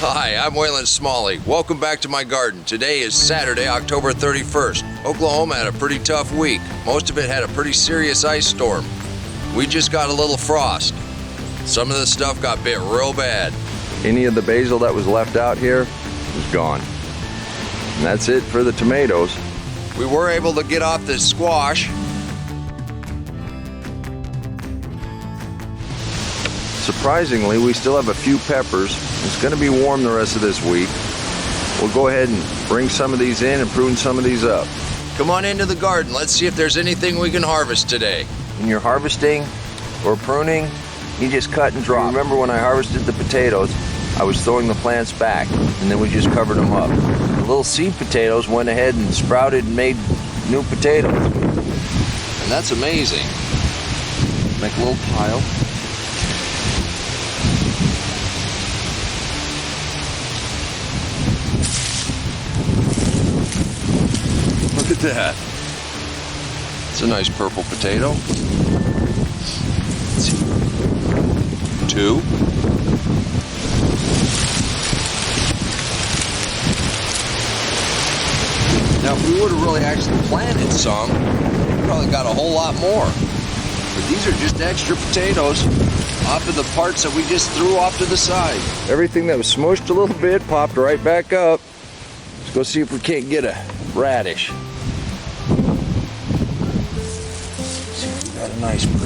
Hi, I'm Waylon Smalley. Welcome back to my garden. Today is Saturday, October 31st. Oklahoma had a pretty tough week. Most of it had a pretty serious ice storm. We just got a little frost. Some of the stuff got bit real bad. Any of the basil that was left out here was gone. And that's it for the tomatoes. We were able to get off this squash. Surprisingly, we still have a few peppers. It's going to be warm the rest of this week. We'll go ahead and bring some of these in and prune some of these up. Come on into the garden. Let's see if there's anything we can harvest today. When you're harvesting or pruning, you just cut and drop. Remember when I harvested the potatoes, I was throwing the plants back and then we just covered them up. The little seed potatoes went ahead and sprouted and made new potatoes. And that's amazing. Make a little pile. Look at that. It's a nice purple potato. Let's see. 2. Now, if we would have really actually planted some, we probably got a whole lot more. But these are just extra potatoes off of the parts that we just threw off to the side. Everything that was smushed a little bit popped right back up. Let's go see if we can't get a radish. See if we got a nice one.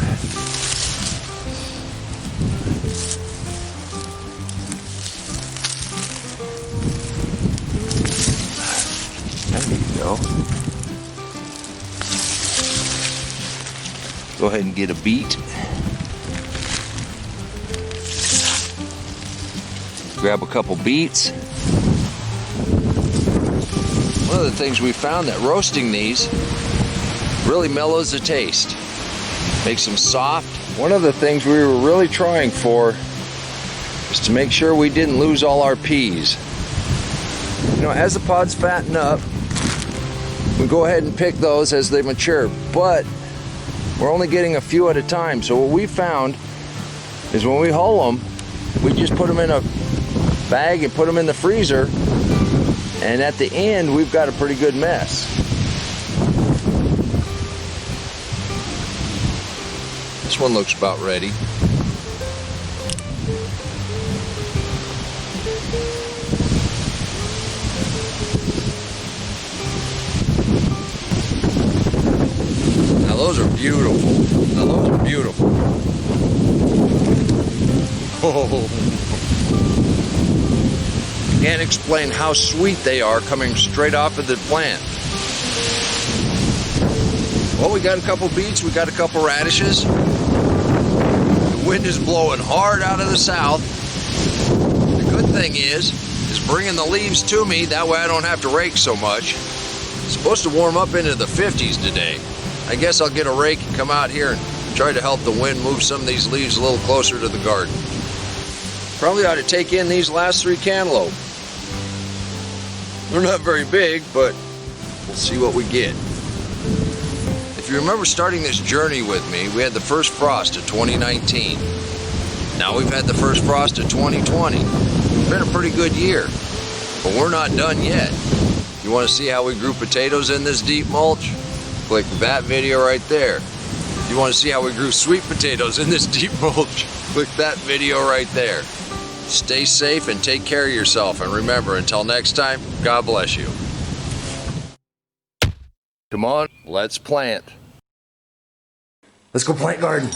There you go. Go ahead and get a beet. Grab a couple beets. One of the things we found that roasting these really mellows the taste, makes them soft. One of the things we were really trying for is to make sure we didn't lose all our peas. You know, as the pods fatten up, we go ahead and pick those as they mature, but we're only getting a few at a time. So what we found is when we hull them, we just put them in a bag and put them in the freezer, and at the end we've got a pretty good mess. This one looks about ready. Now those are beautiful. Now those are beautiful. Oh. Can't explain how sweet they are coming straight off of the plant. Well, we got a couple beets, we got a couple radishes. The wind is blowing hard out of the south. The good thing is bringing the leaves to me, that way I don't have to rake so much. It's supposed to warm up into the 50s today. I guess I'll get a rake and come out here and try to help the wind move some of these leaves a little closer to the garden. Probably ought to take in these last 3 cantaloupe. They're not very big, but we'll see what we get. If you remember starting this journey with me, we had the first frost of 2019. Now we've had the first frost of 2020. It's been a pretty good year, but we're not done yet. You want to see how we grew potatoes in this deep mulch? Click that video right there. If you want to see how we grew sweet potatoes in this deep mulch, click that video right there. Stay safe and take care of yourself. And remember, until next time, God bless you. Come on, let's plant. Let's go plant garden.